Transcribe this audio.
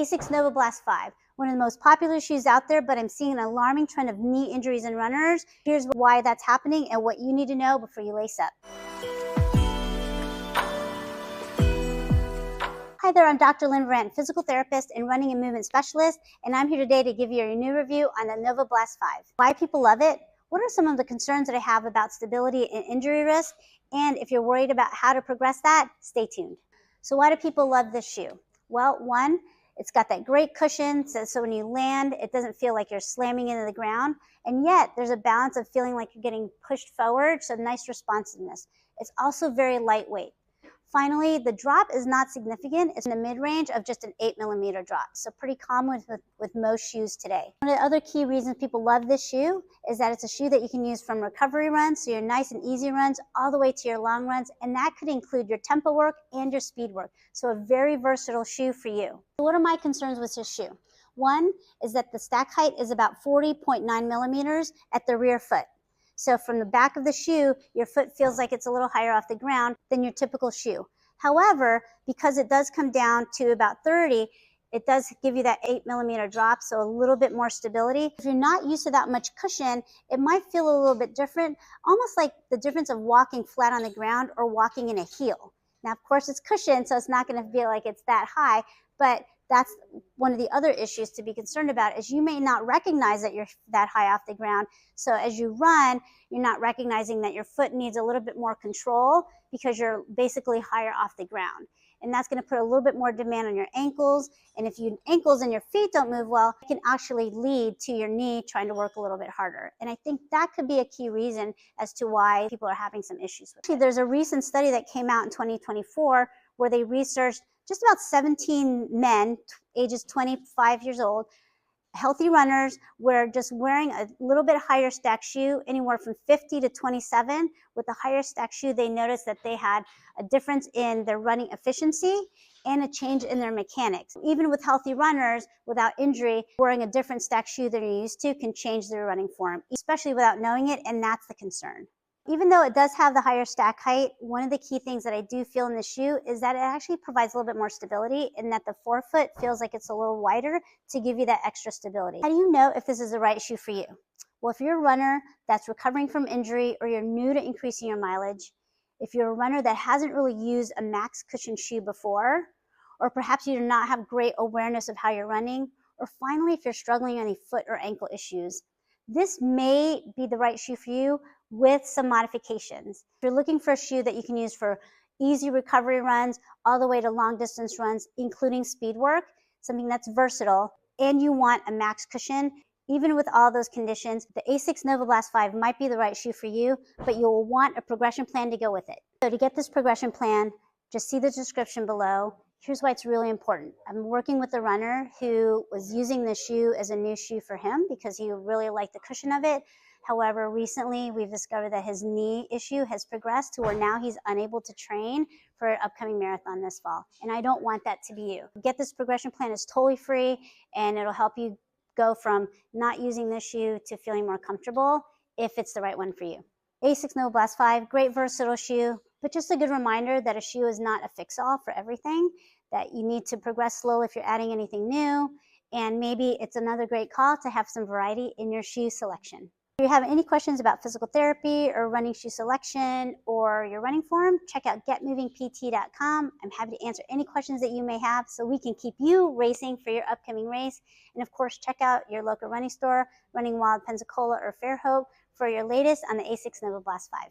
Asics Novablast 5, one of the most popular shoes out there, but I'm seeing an alarming trend of knee injuries in runners. Here's why that's happening and what you need to know before you lace up. Hi there, I'm Dr. Lynne Virant, physical therapist and running and movement specialist, and I'm here today to give you a new review on the Novablast 5. Why people love it, what are some of the concerns that I have about stability and injury risk, and if you're worried about how to progress that, stay tuned. So why do people love this shoe? Well, one, it's got that great cushion, so when you land, it doesn't feel like you're slamming into the ground, and yet there's a balance of feeling like you're getting pushed forward, so nice responsiveness. It's also very lightweight. Finally, the drop is not significant. It's in the mid-range of just an 8mm drop, so pretty common with most shoes today. One of the other key reasons people love this shoe is that it's a shoe that you can use from recovery runs, so your nice and easy runs, all the way to your long runs, and that could include your tempo work and your speed work, so a very versatile shoe for you. So what are my concerns with this shoe? One is that the stack height is about 40.9mm at the rear foot. So from the back of the shoe, your foot feels like it's a little higher off the ground than your typical shoe. However, because it does come down to about 30, it does give you that 8mm drop, so a little bit more stability. If you're not used to that much cushion, it might feel a little bit different, almost like the difference of walking flat on the ground or walking in a heel. Now, of course, it's cushioned, so it's not going to feel like it's that high, but that's one of the other issues to be concerned about, is you may not recognize that you're that high off the ground. So as you run, you're not recognizing that your foot needs a little bit more control because you're basically higher off the ground. And that's going to put a little bit more demand on your ankles. And if your ankles and your feet don't move well, it can actually lead to your knee trying to work a little bit harder. And I think that could be a key reason as to why people are having some issues with it. There's a recent study that came out in 2024 where they researched just about 17 men, ages 25 years old, healthy runners, were just wearing a little bit higher stack shoe, anywhere from 50 to 27. With the higher stack shoe, they noticed that they had a difference in their running efficiency and a change in their mechanics. Even with healthy runners, without injury, wearing a different stack shoe than you're used to can change their running form, especially without knowing it, and that's the concern. Even though it does have the higher stack height, one of the key things that I do feel in the shoe is that it actually provides a little bit more stability, and that the forefoot feels like it's a little wider to give you that extra stability. How do you know if this is the right shoe for you? Well, if you're a runner that's recovering from injury, or you're new to increasing your mileage, if you're a runner that hasn't really used a max cushion shoe before, or perhaps you do not have great awareness of how you're running, or finally, if you're struggling with any foot or ankle issues, this may be the right shoe for you with some modifications. If you're looking for a shoe that you can use for easy recovery runs all the way to long distance runs, including speed work, something that's versatile, and you want a max cushion, even with all those conditions, the Asics Novablast 5 might be the right shoe for you, but you'll want a progression plan to go with it. So to get this progression plan, just see the description below. Here's why it's really important. I'm working with a runner who was using this shoe as a new shoe for him because he really liked the cushion of it. However, recently we've discovered that his knee issue has progressed to where now he's unable to train for an upcoming marathon this fall. And I don't want that to be you. Get this progression plan, is totally free, and it'll help you go from not using this shoe to feeling more comfortable if it's the right one for you. Asics Novablast 5, great versatile shoe, but just a good reminder that a shoe is not a fix-all for everything, that you need to progress slow if you're adding anything new, and maybe it's another great call to have some variety in your shoe selection. If you have any questions about physical therapy or running shoe selection or your running form, check out getmovingpt.com. I'm happy to answer any questions that you may have so we can keep you racing for your upcoming race. And of course, check out your local running store, Running Wild Pensacola or Fairhope, for your latest on the Asics Novablast 5.